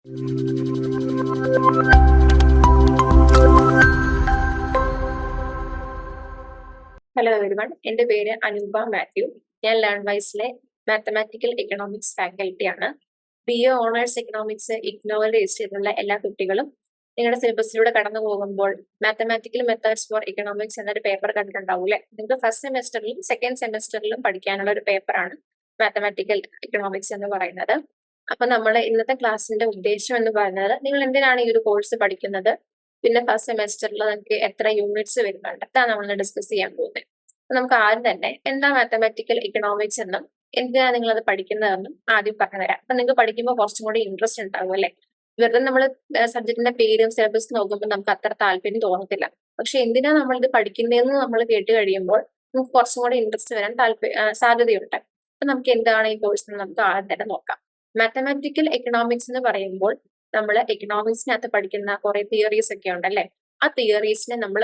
Hello everyone, എൻ്റെ പേര് അനൂപ മാത്യു. ഞാൻ ലേൺവൈസിലെ മാത്തമാറ്റിക്കൽ എക്കണോമിക്സ് ഫാക്കൽറ്റിയാണ്. BA ഓണേഴ്സ് എക്കണോമിക്സ് ഇഗ്നോയിൽ രജിസ്റ്റർ ചെയ്തിട്ടുള്ള എല്ലാ കുട്ടികളും നിങ്ങളുടെ സിലബസിലൂടെ കടന്നു പോകുമ്പോൾ മാത്തമാറ്റിക്കൽ മെത്തേഡ്സ് ഫോർ എക്കണോമിക്സ് എന്നൊരു പേപ്പർ കണ്ടിട്ടുണ്ടാവൂല്ലേ? നിങ്ങൾക്ക് ഫസ്റ്റ് സെമസ്റ്ററിലും സെക്കൻഡ് സെമസ്റ്ററിലും പഠിക്കാനുള്ള ഒരു പേപ്പറാണ് മാത്തമാറ്റിക്കൽ എക്കണോമിക്സ് എന്ന് പറയുന്നത്. അപ്പൊ നമ്മൾ ഇന്നത്തെ ക്ലാസ്സിന്റെ ഉദ്ദേശം എന്ന് പറയുന്നത്, നിങ്ങൾ എന്തിനാണ് ഈ ഒരു കോഴ്സ് പഠിക്കുന്നത്, പിന്നെ ഫസ്റ്റ് സെമസ്റ്ററിൽ നിങ്ങൾക്ക് എത്ര യൂണിറ്റ്സ് വരുന്നുണ്ട്, അതാണ് നമ്മൾ ഡിസ്കസ് ചെയ്യാൻ പോകുന്നത്. നമുക്ക് ആദ്യം തന്നെ എന്താ മാത്തമാറ്റിക്കൽ എക്കണോമിക്സ് എന്നും എന്തിനാണ് നിങ്ങൾ അത് പഠിക്കുന്നതെന്നും ആദ്യം പറഞ്ഞുതരാം. അപ്പൊ നിങ്ങൾക്ക് പഠിക്കുമ്പോൾ കുറച്ചും കൂടി ഇൻട്രസ്റ്റ് ഉണ്ടാവും അല്ലെ. വെറുതെ നമ്മൾ സബ്ജക്റ്റിന്റെ പേരും സിലബസ് നോക്കുമ്പോൾ നമുക്ക് അത്ര താല്പര്യം തോന്നത്തില്ല. പക്ഷെ എന്തിനാ നമ്മൾ ഇത് പഠിക്കുന്നതെന്ന് നമ്മൾ കേട്ട് കഴിയുമ്പോൾ നമുക്ക് കുറച്ചും കൂടി ഇൻട്രസ്റ്റ് വരാൻ സാധ്യതയുണ്ട്. അപ്പൊ നമുക്ക് എന്താണ് ഈ കോഴ്സ് എന്ന് നമുക്ക് ആദ്യം തന്നെ നോക്കാം. മാത്തമാറ്റിക്കൽ എക്കണോമിക്സ് എന്ന് പറയുമ്പോൾ നമ്മൾ എക്കണോമിക്സിനകത്ത് പഠിക്കുന്ന കുറെ തിയറീസ് ഒക്കെ ഉണ്ടല്ലേ. ആ തിയറീസിനെ നമ്മൾ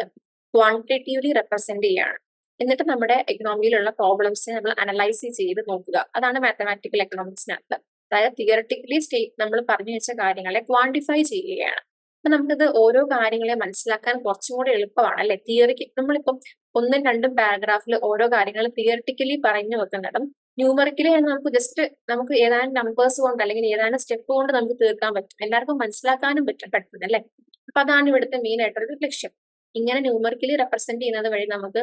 ക്വാണ്ടിറ്റേറ്റീവ്ലി റെപ്രസെന്റ് ചെയ്യാണ്. എന്നിട്ട് നമ്മുടെ എക്കണോമിയിലുള്ള പ്രോബ്ലംസിനെ നമ്മൾ അനലൈസ് ചെയ്ത് നോക്കുക. അതാണ് മാത്തമാറ്റിക്കൽ എക്കണോമിക്സിനകത്ത്. അതായത് തിയറട്ടിക്കലി നമ്മൾ പറഞ്ഞു വെച്ച കാര്യങ്ങളെ ക്വാണ്ടിഫൈ ചെയ്യുകയാണ്. അപ്പൊ നമുക്കിത് ഓരോ കാര്യങ്ങളെ മനസ്സിലാക്കാൻ കുറച്ചും കൂടി എളുപ്പമാണ് അല്ലെ. തിയറിക്ക് നമ്മളിപ്പം ഒന്നും രണ്ടും പാരഗ്രാഫിൽ ഓരോ കാര്യങ്ങൾ തിയറട്ടിക്കലി പറഞ്ഞു വെക്കുന്നിടം ന്യൂമറിക്കലി നമുക്ക് ജസ്റ്റ് നമുക്ക് ഏതാനും നമ്പേഴ്സ് കൊണ്ട് അല്ലെങ്കിൽ ഏതാനും സ്റ്റെപ്പ് കൊണ്ട് നമുക്ക് തീർക്കാൻ പറ്റും, എല്ലാവർക്കും മനസ്സിലാക്കാനും പറ്റും അല്ലെ. അപ്പൊ അതാണ് ഇവിടുത്തെ മെയിൻ ആയിട്ടൊരു ലക്ഷ്യം. ഇങ്ങനെ ന്യൂമറിക്കലി റെപ്രസെന്റ് ചെയ്യുന്നത് വഴി നമുക്ക്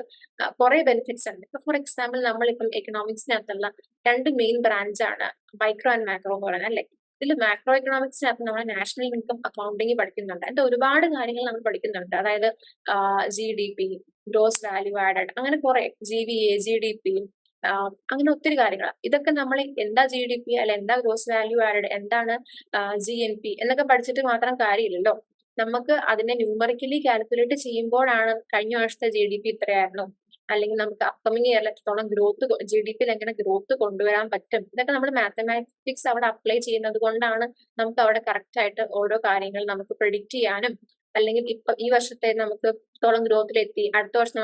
കുറെ ബെനിഫിറ്റ്സ് ഉണ്ട്. ഇപ്പൊ ഫോർ എക്സാമ്പിൾ നമ്മളിപ്പം എക്കണോമിക്സിനകത്തുള്ള രണ്ട് മെയിൻ ബ്രാഞ്ചാണ് മൈക്രോ ആൻഡ് മാക്രോ എന്ന് പറയുന്നത് അല്ലെ. ഇതിൽ മാക്രോ എക്കണോമിക്സിനകത്ത് നമ്മൾ നാഷണൽ ഇൻകം അക്കൗണ്ടിങ് പഠിക്കുന്നുണ്ട്. അതിന്റെ ഒരുപാട് കാര്യങ്ങൾ നമ്മൾ പഠിക്കുന്നുണ്ട്. അതായത് GDP, ഗ്രോസ് വാല്യൂ ആഡഡ്, അങ്ങനെ കുറെ GVA, GDP, അങ്ങനെ ഒത്തിരി കാര്യങ്ങൾ. ഇതൊക്കെ നമ്മൾ എന്താ GDP അല്ലെ എന്താ ഗ്രോസ് വാല്യൂ ആഡഡ്, എന്താണ് GNP എന്നൊക്കെ പഠിച്ചിട്ട് മാത്രം കാര്യമില്ലല്ലോ. നമുക്ക് അതിനെ ന്യൂമറിക്കലി കാൽക്കുലേറ്റ് ചെയ്യുമ്പോഴാണ് കഴിഞ്ഞ വർഷത്തെ GDP ഇത്രയായിരുന്നു, അല്ലെങ്കിൽ നമുക്ക് അപ്കമിങ് ഇയറിൽ എത്രത്തോളം ഗ്രോത്ത് GDPയിൽ എങ്ങനെ ഗ്രോത്ത് കൊണ്ടുവരാൻ പറ്റും, ഇതൊക്കെ നമ്മൾ മാത്തമാറ്റിക്സ് അവിടെ അപ്ലൈ ചെയ്യുന്നത് കൊണ്ടാണ് നമുക്ക് അവിടെ കറക്റ്റ് ആയിട്ട് ഓരോ കാര്യങ്ങൾ നമുക്ക് പ്രെഡിക്റ്റ് ചെയ്യാനും, അല്ലെങ്കിൽ ഇപ്പൊ ഈ വർഷത്തെ നമുക്ക് എത്രത്തോളം ഗ്രോത്തിലെത്തി, അടുത്ത വർഷം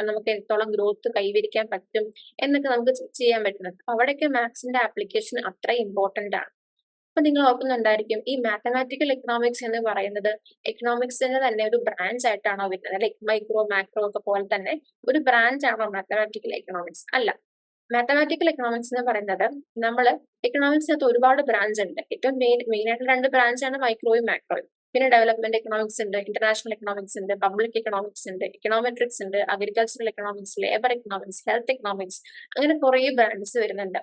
നമുക്ക് എത്രത്തോളം ഗ്രോത്ത് കൈവരിക്കാൻ പറ്റും എന്നൊക്കെ നമുക്ക് ചെയ്യാൻ പറ്റുന്നത്. അപ്പൊ അവിടെയൊക്കെ മാത്സിന്റെ ആപ്ലിക്കേഷൻ അത്ര ഇമ്പോർട്ടന്റ് ആണ്. അപ്പൊ നിങ്ങൾ ഓർക്കുന്നുണ്ടായിരിക്കും, ഈ മാത്തമാറ്റിക്കൽ എക്കണോമിക്സ് എന്ന് പറയുന്നത് എക്കണോമിക്സിന്റെ തന്നെ ഒരു ബ്രാഞ്ച് ആയിട്ടാണോ വരുന്നത്, ലൈക് മൈക്രോ മാക്രോ ഒക്കെ പോലെ തന്നെ ഒരു ബ്രാഞ്ച് ആണോ മാത്തമാറ്റിക്കൽ എക്കണോമിക്സ്? അല്ല. മാത്തമാറ്റിക്കൽ എക്കണോമിക്സ് എന്ന് പറയുന്നത് നമ്മൾ എക്കണോമിക്സിനകത്ത് ഒരുപാട് ബ്രാഞ്ച് ഉണ്ട്. ഏറ്റവും മെയിൻ ആയിട്ടുള്ള രണ്ട് ബ്രാഞ്ചാണ് മൈക്രോയും മാക്രോയും. പിന്നെ ഡെവലപ്മെന്റ് എക്കണോമിക്സ് ഉണ്ട്, ഇന്റർനാഷണൽ എക്കണോമിക്സ് ഉണ്ട്, പബ്ലിക് എക്കണോമിക്സ് ഉണ്ട്, എക്കണോമെട്രിക്സ് ഉണ്ട്, agricultural economics, labour economics, health economics, അങ്ങനെ കുറെ ബ്രാഞ്ചസ് വരുന്നുണ്ട്.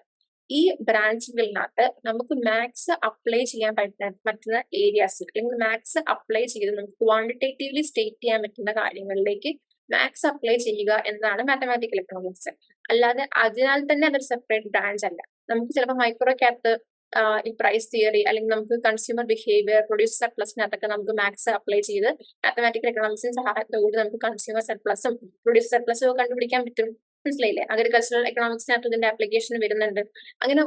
ഈ ബ്രാഞ്ചുകളിനകത്ത് നമുക്ക് മാത്സ് അപ്ലൈ ചെയ്യാൻ പറ്റുന്ന ഏരിയാസ്, അല്ലെങ്കിൽ മാത്സ് അപ്ലൈ ചെയ്ത് നമുക്ക് ക്വാണ്ടിറ്റേറ്റീവ്ലി സ്റ്റേറ്റ് ചെയ്യാൻ പറ്റുന്ന കാര്യങ്ങളിലേക്ക് മാത്സ് അപ്ലൈ ചെയ്യുക എന്നതാണ് മാത്തമാറ്റിക്കൽ എക്കണോമിക്സ്. അല്ലാതെ അതിനാൽ തന്നെ അതൊരു സെപ്പറേറ്റ് ബ്രാഞ്ച് അല്ല. നമുക്ക് ചിലപ്പോൾ മൈക്രോക്കകത്ത് ഈ പ്രൈസ് തിയറി, അല്ലെങ്കിൽ നമുക്ക് കൺസ്യൂമർ ബിഹേവിയർ, പ്രൊഡ്യൂസർ സർപ്ലസിനകത്തൊക്കെ നമുക്ക് മാത്സ് അപ്ലൈ ചെയ്ത് മാത്തമാറ്റിക്കൽ എക്കണോമിക്സിന്റെ സഹായത്തോടുകൂടി നമുക്ക് കൺസ്യൂമർ സർപ്ലസും പ്രൊഡ്യൂസർ സർപ്ലസും ഒക്കെ കണ്ടുപിടിക്കാൻ പറ്റും. മനസ്സിലായില്ലേ? അഗ്രികൾച്ചറൽ എക്കണോമിക്സിനകത്ത് ഇതിന്റെ ആപ്ലിക്കേഷൻ വരുന്നുണ്ട്. അങ്ങനെ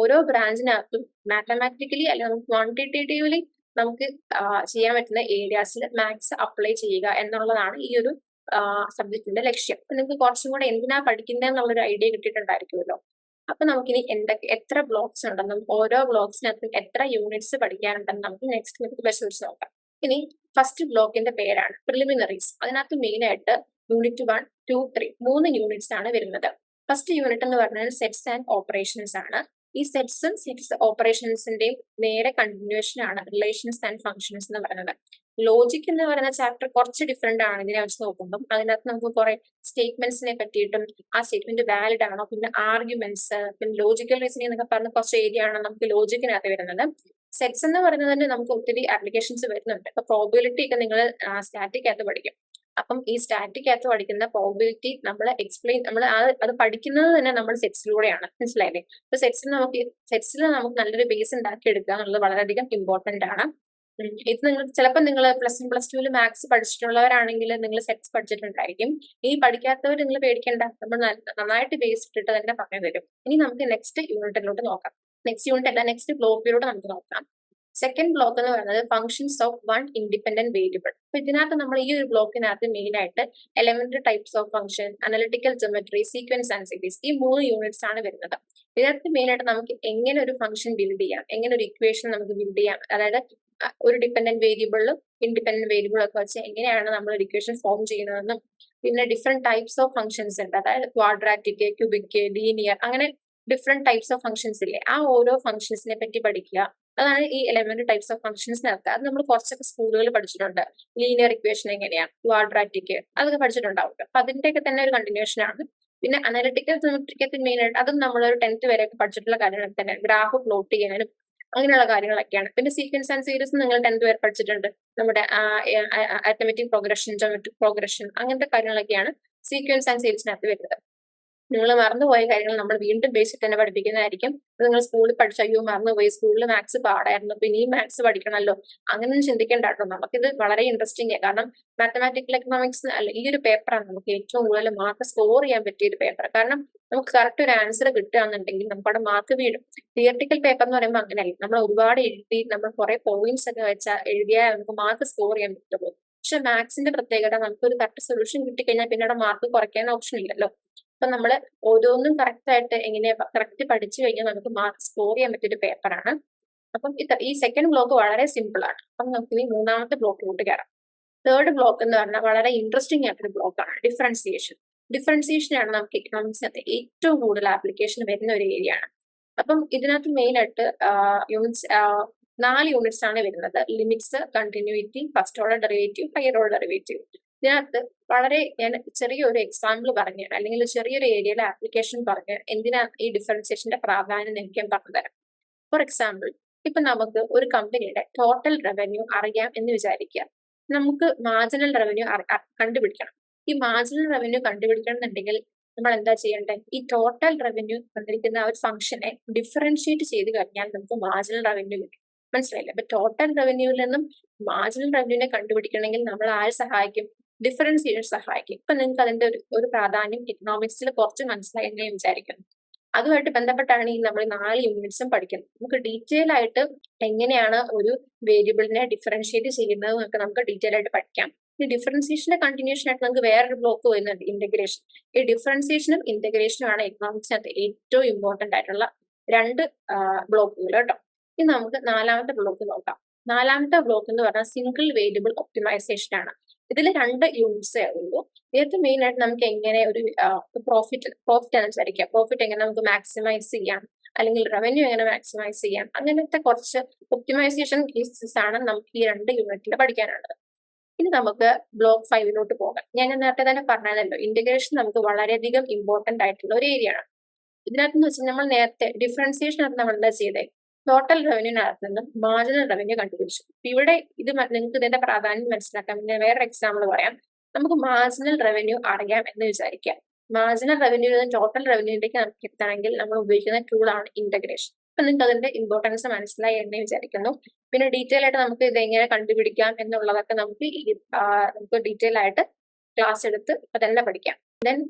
ഓരോ ബ്രാഞ്ചിനകത്തും മാത്തമാറ്റിക്കലി അല്ലെങ്കിൽ നമുക്ക് ക്വാണ്ടിറ്റേറ്റീവ്ലി നമുക്ക് ചെയ്യാൻ പറ്റുന്ന ഏരിയാസിൽ മാത്സ് അപ്ലൈ ചെയ്യുക എന്നുള്ളതാണ് ഈ ഒരു സബ്ജക്റ്റിന്റെ ലക്ഷ്യം. അപ്പൊ നിങ്ങൾക്ക് കുറച്ചും കൂടെ എന്തിനാ പഠിക്കുന്നത് എന്നുള്ളൊരു ഐഡിയ കിട്ടിയിട്ടുണ്ടായിരിക്കുമല്ലോ. അപ്പൊ നമുക്കിനി എത്ര ബ്ലോക്സ് ഉണ്ടെന്നും ഓരോ ബ്ലോക്സിനകത്തും എത്ര യൂണിറ്റ്സ് പഠിക്കാനുണ്ടെന്നും നമുക്ക് നെക്സ്റ്റ് പരിശോധിച്ച് നോക്കാം. ഇനി ഫസ്റ്റ് ബ്ലോക്കിന്റെ പേരാണ് പ്രിലിമിനറീസ്. അതിനകത്ത് മെയിൻ ആയിട്ട് യൂണിറ്റ് 1, 2, 3 മൂന്ന് യൂണിറ്റ്സ് ആണ് വരുന്നത്. ഫസ്റ്റ് യൂണിറ്റ് എന്ന് പറഞ്ഞാൽ സെറ്റ്സ് ആൻഡ് ഓപ്പറേഷൻസ് ആണ്. ഈ സെറ്റ്സും സെറ്റ്സ് ഓപ്പറേഷൻസിന്റെയും നേരെ കണ്ടിന്യൂഷൻ ആണ് റിലേഷൻസ് ആൻഡ് ഫംഗ്ഷൻസ് എന്ന് പറയുന്നത്. ലോജിക് എന്ന് പറയുന്ന ചാപ്റ്റർ കുറച്ച് ഡിഫറെന്റ് ആണ് ഇതിനെ വെച്ച് നോക്കുമ്പോൾ. അതിനകത്ത് നമുക്ക് കുറെ സ്റ്റേറ്റ്മെന്റ്സിനെ പറ്റിയിട്ടും ആ സ്റ്റേറ്റ്മെന്റ് വാലിഡ് ആണോ, പിന്നെ ആർഗ്യുമെന്റ്സ്, പിന്നെ ലോജിക്കൽ റീസണിംഗ് എന്നൊക്കെ പറഞ്ഞ കുറച്ച് ഏരിയ ആണ് നമുക്ക് ലോജിക്കിനകത്ത് വരുന്നത്. സെറ്റ്സ് എന്ന് പറയുന്നതിന് നമുക്ക് ഒത്തിരി ആപ്ലിക്കേഷൻസ് വരുന്നുണ്ട്. ഇപ്പൊ പ്രോബിലിറ്റി ഒക്കെ നിങ്ങൾ സ്റ്റാറ്റിക്കകത്ത് പഠിക്കും. അപ്പം ഈ സ്റ്റാറ്റിക്കകത്ത് പഠിക്കുന്ന പ്രോബിലിറ്റി നമ്മൾ അത് പഠിക്കുന്നത് തന്നെ നമ്മൾ സെറ്റ്സിലൂടെയാണ്. മനസ്സിലായില്ലേ? അപ്പൊ സെറ്റ്സിൽ നമുക്ക് നല്ലൊരു ബേസ് ഉണ്ടാക്കി എടുക്കുക എന്നുള്ളത് വളരെയധികം ഇമ്പോർട്ടന്റ് ആണ്. ഇത് ചിലപ്പോൾ നിങ്ങൾ +1, +2 മാത്സ് പഠിച്ചിട്ടുള്ളവരാണെങ്കിൽ നിങ്ങൾ സെറ്റ്സ് പഠിച്ചിട്ടുണ്ടായിരിക്കും. ഈ പഠിക്കാത്തവർ നിങ്ങൾ പേടിക്കേണ്ട, നമ്മൾ നന്നായിട്ട് ബേസ് ഇട്ടിട്ട് തന്നെ പറഞ്ഞു തരും. ഇനി നമുക്ക് നെക്സ്റ്റ് യൂണിറ്റിലോട്ട് നോക്കാം. നെക്സ്റ്റ് യൂണിറ്റ് അല്ല, നെക്സ്റ്റ് ബ്ലോക്കിലൂടെ നമുക്ക് നോക്കാം. സെക്കൻഡ് ബ്ലോക്ക് എന്ന് പറയുന്നത് functions of one independent variable. അപ്പൊ ഇതിനകത്ത് നമ്മൾ ഈ ഒരു ബ്ലോക്കിനകത്ത് മെയിൻ ആയിട്ട് elementary types of function, analytical geometry, sequence and series, ഈ 3 യൂണിറ്റ്സ് ആണ് വരുന്നത്. ഇതിനകത്ത് മെയിൻ ആയിട്ട് നമുക്ക് എങ്ങനെ ഒരു ഫംഗ്ഷൻ ബിൽഡ് ചെയ്യാം, എങ്ങനെ ഒരു ഇക്വേഷൻ നമുക്ക് ബിൽഡ് ചെയ്യാം, അതായത് ഒരു ഡിപെൻഡന്റ് വേരിയബിളും ഇൻഡിപെൻഡന്റ് വേരിയബിളും ഒക്കെ വെച്ച് എങ്ങനെയാണ് നമ്മൾ ഒരു ഇക്വേഷൻ ഫോം ചെയ്യുന്നതെന്നും, പിന്നെ ഡിഫറെന്റ് ടൈപ്സ് ഓഫ് ഫംഗ്ഷൻസ് ഉണ്ട്, അതായത് ക്വാഡ്രാറ്റിക്, ക്യൂബിക്, ലീനിയർ, അങ്ങനെ ഡിഫറെന്റ് ടൈപ്സ് ഓഫ് ഫംഗ്ഷൻസ് ഇല്ലേ, ആ ഓരോ ഫംഗ്ഷൻസിനെ പറ്റി പഠിക്കുക. അതാണ് ഈ എലമെന്റ് ടൈപ്സ് ഓഫ് ഫംഗ്ഷൻസ് നടക്കുക. അത് നമ്മൾ കുറച്ചൊക്കെ സ്കൂളുകളിൽ പഠിച്ചിട്ടുണ്ട്. ലീനിയർ ഇക്വേഷൻ എങ്ങനെയാണ്, ക്വാഡ്രാറ്റിക്, അതൊക്കെ പഠിച്ചിട്ടുണ്ടാവും. അപ്പൊ അതിന്റെയൊക്കെ തന്നെ ഒരു കണ്ടിന്യൂഷൻ ആണ്. പിന്നെ അനലിറ്റിക്കൽ ജോമെട്രിക്കത്തിൽ മെയിൻ ആയിട്ട് അതും നമ്മളൊരു 10th വരെയൊക്കെ പഠിച്ചിട്ടുള്ള കാര്യങ്ങൾ തന്നെ, ഗ്രാഫ് പ്ലോട്ട് ചെയ്യാനും അങ്ങനെയുള്ള കാര്യങ്ങളൊക്കെയാണ്. പിന്നെ സീക്വൻസ് ആൻഡ് സീരീസ് നിങ്ങൾ 10th വരെ പഠിച്ചിട്ടുണ്ട്. നമ്മുടെ അരിത്തമെറ്റിക് പ്രോഗ്രഷൻ, ജോമെട്രിക് പ്രോഗ്രഷൻ, അങ്ങനത്തെ കാര്യങ്ങളൊക്കെയാണ് സീക്വൻസ് ആൻഡ് സീരീസിനകത്ത് വരുന്നത്. നിങ്ങൾ മറന്നുപോയ കാര്യങ്ങൾ നമ്മൾ വീണ്ടും ബേസിൽ തന്നെ പഠിപ്പിക്കുന്നതായിരിക്കും. നിങ്ങൾ സ്കൂളിൽ പഠിച്ച അയ്യോ മറന്നുപോയി, സ്കൂളിൽ മാത്സ് പാടായിരുന്നു, പിന്നെ ഈ മാത്സ് പഠിക്കണമല്ലോ, അങ്ങനെയൊന്നും ചിന്തിക്കേണ്ട കേട്ടോ. നമുക്കിത് വളരെ ഇൻട്രസ്റ്റിംഗ് ആണ്. കാരണം മാത്തമാറ്റിക്കൽ എക്കണോമിക്സ് അല്ല, ഈ ഒരു പേപ്പറാണ് നമുക്ക് ഏറ്റവും കൂടുതൽ മാർക്ക് സ്കോർ ചെയ്യാൻ പറ്റിയ ഒരു പേപ്പർ. കാരണം നമുക്ക് കറക്റ്റ് ഒരു ആൻസർ കിട്ടുകയാണെന്നുണ്ടെങ്കിൽ നമുക്ക് അവിടെ മാർക്ക് വീഴും. തിയറട്ടിക്കൽ പേപ്പർ എന്ന് പറയുമ്പോൾ അങ്ങനെയല്ല, നമ്മൾ ഒരുപാട് എഴുതി നമ്മൾ കുറെ പോയിന്റ്സ് ഒക്കെ വെച്ചാൽ എഴുതിയാൽ നമുക്ക് മാർക്ക് സ്കോർ ചെയ്യാൻ പറ്റുള്ളൂ. പക്ഷെ മാത്സിന്റെ പ്രത്യേകത, നമുക്കൊരു കറക്റ്റ് സൊല്യൂഷൻ കിട്ടിക്കഴിഞ്ഞാൽ പിന്നെ അവിടെ മാർക്ക് കുറയ്ക്കാൻ ഓപ്ഷൻ ഇല്ലല്ലോ. അപ്പൊ നമ്മൾ ഓരോന്നും കറക്റ്റ് ആയിട്ട് എങ്ങനെ കറക്റ്റ് പഠിച്ചു കഴിഞ്ഞാൽ നമുക്ക് മാർക്ക് സ്കോർ ചെയ്യാൻ പറ്റിയൊരു പേപ്പറാണ്. അപ്പം ഈ സെക്കൻഡ് ബ്ലോക്ക് വളരെ സിമ്പിൾ ആണ്. അപ്പം നമുക്ക് ഇനി മൂന്നാമത്തെ ബ്ലോക്കിലോട്ട് കയറാം. തേർഡ് ബ്ലോക്ക് എന്ന് പറഞ്ഞാൽ വളരെ ഇൻട്രസ്റ്റിംഗ് ആയിട്ടൊരു ബ്ലോക്കാണ് ഡിഫറൻസിയേഷൻ. ഡിഫറൻസിയേഷൻ ആണ് നമുക്ക് എക്കണോമിക്സിനകത്ത് ഏറ്റവും കൂടുതൽ ആപ്ലിക്കേഷൻ വരുന്ന ഒരു ഏരിയ ആണ്. അപ്പം ഇതിനകത്ത് മെയിൻ ആയിട്ട് യൂണിറ്റ്സ് 4 യൂണിറ്റ്സ് ആണ് വരുന്നത്. Limits, continuity, first order derivative, higher order derivative. ഇതിനകത്ത് വളരെ ഞാൻ ചെറിയൊരു എക്സാമ്പിൾ പറഞ്ഞു, അല്ലെങ്കിൽ ചെറിയൊരു ഏരിയയിലെ ആപ്ലിക്കേഷൻ പറഞ്ഞ് എന്തിനാ ഈ ഡിഫറൻസിയേഷന്റെ പ്രാധാന്യം എനിക്ക് ഞാൻ പറഞ്ഞുതരാം. ഫോർ എക്സാമ്പിൾ, ഇപ്പൊ നമുക്ക് ഒരു കമ്പനിയുടെ ടോട്ടൽ റവന്യൂ അറിയാം എന്ന് വിചാരിക്കുക. നമുക്ക് മാർജിനൽ റവന്യൂ കണ്ടുപിടിക്കണം. ഈ മാർജിനൽ റവന്യൂ കണ്ടുപിടിക്കണം എന്നുണ്ടെങ്കിൽ നമ്മൾ എന്താ ചെയ്യേണ്ടത്? ഈ ടോട്ടൽ റവന്യൂ തന്നിരിക്കുന്ന ആ ഒരു ഫംഗ്ഷനെ ഡിഫറൻഷിയേറ്റ് ചെയ്ത് കഴിഞ്ഞാൽ നമുക്ക് മാർജിനൽ റവന്യൂ കിട്ടും. മനസ്സിലായില്ലേ? അപ്പൊ ടോട്ടൽ റവന്യൂവിൽ നിന്നും മാർജിനൽ റവന്യൂവിനെ കണ്ടുപിടിക്കണമെങ്കിൽ നമ്മൾ ആര് സഹായിക്കും? ഡിഫറൻസിയേഷൻ സഹായിക്കും. ഇപ്പൊ നിങ്ങൾക്ക് അതിന്റെ ഒരു പ്രാധാന്യം എക്കണോമിക്സിൽ കുറച്ച് മനസ്സിലായി എന്ന് ഞാൻ വിചാരിക്കുന്നു. അതുമായിട്ട് ബന്ധപ്പെട്ടാണ് ഈ നമ്മൾ 4 യൂണിറ്റ്സും പഠിക്കുന്നത്. നമുക്ക് ഡീറ്റെയിൽ ആയിട്ട് എങ്ങനെയാണ് ഒരു വേരിയബിളിനെ ഡിഫറൻഷിയേറ്റ് ചെയ്യുന്നത് എന്നൊക്കെ നമുക്ക് ഡീറ്റെയിൽ ആയിട്ട് പഠിക്കാം. ഈ ഡിഫറൻസിയേഷന്റെ കണ്ടിന്യൂഷൻ ആയിട്ട് നമുക്ക് വേറൊരു ബ്ലോക്ക് വരുന്നുണ്ട്, ഇന്റഗ്രേഷൻ. ഈ ഡിഫറൻസിയേഷനും ഇന്റഗ്രേഷനും ആണ് എക്കണോമിക്സിനകത്ത് ഏറ്റവും ഇമ്പോർട്ടന്റ് ആയിട്ടുള്ള 2 ബ്ലോക്കുകൾ കേട്ടോ. ഇനി നമുക്ക് 4ാമത്തെ ബ്ലോക്ക് നോക്കാം. 4ാമത്തെ ബ്ലോക്ക് എന്ന് പറഞ്ഞാൽ സിംഗിൾ വേരിയബിൾ ഒപ്റ്റിമൈസേഷൻ ആണ്. ഇതിൽ 2 യൂണിറ്റ്സേ ഉള്ളൂ. ഇതിനകത്ത് മെയിൻ ആയിട്ട് നമുക്ക് എങ്ങനെ ഒരു പ്രോഫിറ്റ് എന്ന് വിചാരിക്കാം, പ്രോഫിറ്റ് എങ്ങനെ നമുക്ക് മാക്സിമൈസ് ചെയ്യാം, അല്ലെങ്കിൽ റവന്യൂ എങ്ങനെ മാക്സിമൈസ് ചെയ്യാം, അങ്ങനത്തെ കുറച്ച് ഒപ്റ്റിമൈസേഷൻ കേസസ് ആണ് നമുക്ക് ഈ 2 യൂണിറ്റിൽ പഠിക്കാനുള്ളത്. ഇനി നമുക്ക് ബ്ലോക്ക് 5ലോട്ട് പോകാം. ഞാൻ നേരത്തെ തന്നെ പറഞ്ഞതല്ലോ, ഇന്റഗ്രേഷൻ നമുക്ക് വളരെയധികം ഇമ്പോർട്ടന്റ് ആയിട്ടുള്ള ഒരു ഏരിയ ആണ്. ഇതിനകത്ത് വെച്ചാൽ നമ്മൾ നേരത്തെ ഡിഫറൻസിയേഷൻ നമ്മൾ എന്താ ചെയ്തേ? ടോട്ടൽ റവന്യൂനകത്ത് നിന്നും മാർജിനൽ റവന്യൂ കണ്ടുപിടിച്ചു. ഇവിടെ ഇത് നിങ്ങൾക്ക് ഇതിന്റെ പ്രാധാന്യം മനസ്സിലാക്കാൻ ഞാൻ വേറെ എക്സാമ്പിൾ പറയാം. നമുക്ക് മാർജിനൽ റവന്യൂ അറിയാം എന്ന് വിചാരിക്കാം. മാർജിനൽ റവന്യൂ ടോട്ടൽ റവന്യൂയിലേക്ക് നമുക്ക് എത്തണമെങ്കിൽ നമ്മൾ ഉപയോഗിക്കുന്ന ടൂളാണ് ഇന്റഗ്രേഷൻ. അപ്പൊ നിങ്ങൾക്ക് അതിന്റെ ഇമ്പോർട്ടൻസ് മനസ്സിലായി എന്ന് വിചാരിക്കുന്നു. പിന്നെ ഡീറ്റെയിൽ ആയിട്ട് നമുക്ക് ഇത് എങ്ങനെ കണ്ടുപിടിക്കാം എന്നുള്ളതൊക്കെ നമുക്ക് ഡീറ്റെയിൽ ആയിട്ട് ക്ലാസ് എടുത്ത് അതന്നെ പഠിക്കാം. ദെൻ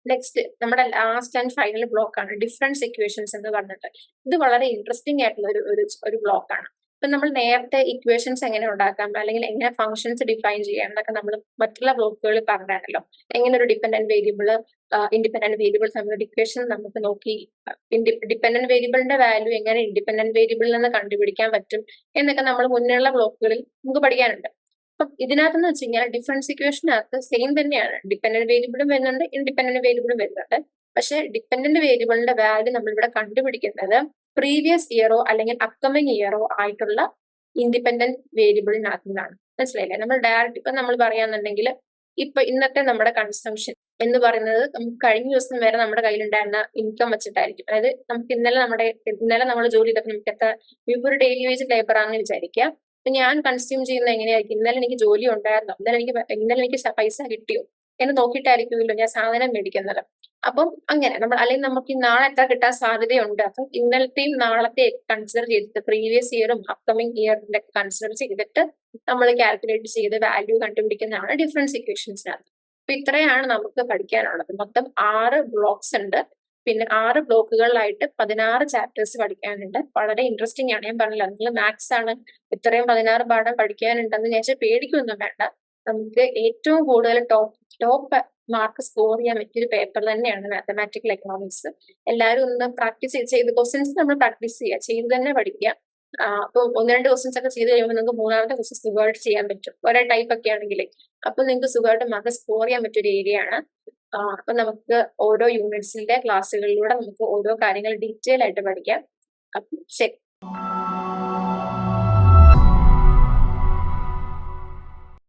നെക്സ്റ്റ് നമ്മുടെ ലാസ്റ്റ് ആൻഡ് ഫൈനൽ ബ്ലോക്ക് ആണ് ഡിഫറൻസ് ഇക്വേഷൻസ് എന്ന് പറഞ്ഞിട്ട്. ഇത് വളരെ ഇൻട്രസ്റ്റിംഗ് ആയിട്ടുള്ള ഒരു ബ്ലോക്ക് ആണ്. ഇപ്പൊ നമ്മൾ നേരത്തെ ഇക്വേഷൻസ് എങ്ങനെ ഉണ്ടാക്കാം, അല്ലെങ്കിൽ എങ്ങനെ ഫംഗ്ഷൻസ് ഡിഫൈൻ ചെയ്യാം എന്നൊക്കെ നമ്മൾ മറ്റുള്ള ബ്ലോക്കുകളിൽ പറഞ്ഞാണല്ലോ. എങ്ങനെ ഒരു ഡിപെൻഡന്റ് വേരിയബിള് ഇൻഡിപെൻഡന്റ് വേരിയബിൾ തമ്മിലുള്ള ഇക്വേഷൻ നമുക്ക് നോക്കി, ഡിപെൻഡന്റ് വേരിയബിളിന്റെ വാല്യൂ എങ്ങനെ ഇൻഡിപെൻഡന്റ് വേരിയബിളിൽ നിന്ന് കണ്ടുപിടിക്കാൻ പറ്റും എന്നൊക്കെ നമ്മൾ മുന്നേയുള്ള ബ്ലോക്കുകളിൽ നമുക്ക് പഠിക്കാനുണ്ട്. അപ്പം ഇതിനകത്തെന്ന് വെച്ച് കഴിഞ്ഞാൽ ഡിഫറൻസ് ഇക്വേഷനകത്ത് സെയിം തന്നെയാണ്. ഡിപെൻഡന്റ് വേരിയബിളും വരുന്നുണ്ട്, ഇൻഡിപെൻഡന്റ് വേരിയബിളും വരുന്നുണ്ട്. പക്ഷെ ഡിപെൻഡന്റ് വേരിയബിളിന്റെ വാല്യൂ നമ്മളിവിടെ കണ്ടുപിടിക്കുന്നത് പ്രീവിയസ് ഇയറോ അല്ലെങ്കിൽ അപ്കമിങ് ഇയറോ ആയിട്ടുള്ള ഇൻഡിപെൻഡന്റ് വേരിയബിളിനകത്ത് നിന്നാണ്. മനസ്സിലായില്ലേ? നമ്മൾ ഡയറക്റ്റ് ഇപ്പൊ നമ്മൾ പറയാന്നുണ്ടെങ്കിൽ ഇപ്പൊ ഇന്നത്തെ നമ്മുടെ കൺസംഷൻ എന്ന് പറയുന്നത് നമുക്ക് കഴിഞ്ഞ ദിവസം വരെ നമ്മുടെ കയ്യിലുണ്ടായിരുന്ന ഇൻകം വെച്ചിട്ടായിരിക്കും. അതായത് നമുക്ക് ഇന്നലെ നമ്മൾ ജോലി ചെയ്തപ്പോൾ നമുക്ക് എത്ര ഇപ്പൊ ഒരു ഡെയിലി വേജ് ലേബർ ആണെന്ന് വിചാരിക്കുക. അപ്പൊ ഞാൻ കൺസ്യൂം ചെയ്യുന്നത് എങ്ങനെയായിരിക്കും? ഇന്നലെ എനിക്ക് ജോലി ഉണ്ടായിരുന്നോ, ഇന്നലെ എനിക്ക് പൈസ കിട്ടിയോ എന്ന് നോക്കിയിട്ടായിരിക്കുമല്ലോ ഞാൻ സാധനം മേടിക്കുന്നത്. അപ്പം അങ്ങനെ അല്ലെങ്കിൽ നമുക്ക് നാളെ എത്ര കിട്ടാൻ സാധ്യതയുണ്ട്, അപ്പം ഇന്നലത്തെയും നാളത്തെ കൺസിഡർ ചെയ്തിട്ട് പ്രീവിയസ് ഇയറും അപ്കമിങ് ഇയറിന്റെ കൺസിഡർ ചെയ്തിട്ട് നമ്മൾ കാൽക്കുലേറ്റ് ചെയ്ത് വാല്യൂ കണ്ടുപിടിക്കുന്നതാണ് ഡിഫറൻസ് ഇക്വേഷൻസിനകത്ത്. അപ്പൊ ഇത്രയാണ് നമുക്ക് പഠിക്കാനുള്ളത്. മൊത്തം 6 ബ്ലോക്സ് ഉണ്ട്. പിന്നെ 6 ബ്ലോക്കുകളിലായിട്ട് 16 ചാപ്റ്റേഴ്സ് പഠിക്കാനുണ്ട്. വളരെ ഇൻട്രസ്റ്റിംഗ് ആണ്. ഞാൻ പറഞ്ഞല്ലോ, നിങ്ങൾ മാത്സ് ആണ് ഇത്രയും 16 പാഠം പഠിക്കാനുണ്ടെന്ന് വിചാരിച്ച് പേടിക്കൊന്നും വേണ്ട. നമുക്ക് ഏറ്റവും കൂടുതൽ ടോപ്പ് മാർക്ക് സ്കോർ ചെയ്യാൻ പറ്റിയൊരു പേപ്പർ തന്നെയാണ് മാത്തമാറ്റിക്കൽ എക്കണോമിക്സ്. എല്ലാവരും ഒന്ന് പ്രാക്ടീസ് ചെയ്ത് ക്വസ്റ്റ്യൻസ് നമ്മൾ പ്രാക്ടീസ് ചെയ്യുക, ചെയ്ത് തന്നെ പഠിക്കുക. അപ്പൊ 1-2 ക്വസ്റ്റ്യൻസ് ഒക്കെ ചെയ്ത് കഴിയുമ്പോൾ നിങ്ങൾക്ക് മൂന്നാമത്തെ ക്വസ്റ്റ്യൻ സുഖമായിട്ട് ചെയ്യാൻ പറ്റും, ഒരേ ടൈപ്പ് ഒക്കെ ആണെങ്കിൽ. അപ്പൊ നിങ്ങൾക്ക് സുഖമായിട്ട് മാർക്ക് സ്കോർ ചെയ്യാൻ പറ്റിയൊരു ഏരിയ ആണ്. അപ്പൊ നമുക്ക് ഓരോ യൂണിറ്റ്സിന്റെ ക്ലാസ്സുകളിലൂടെ നമുക്ക് ഓരോ കാര്യങ്ങൾ ഡീറ്റെയിൽ ആയിട്ട് പഠിക്കാം. അപ്പം ശരി.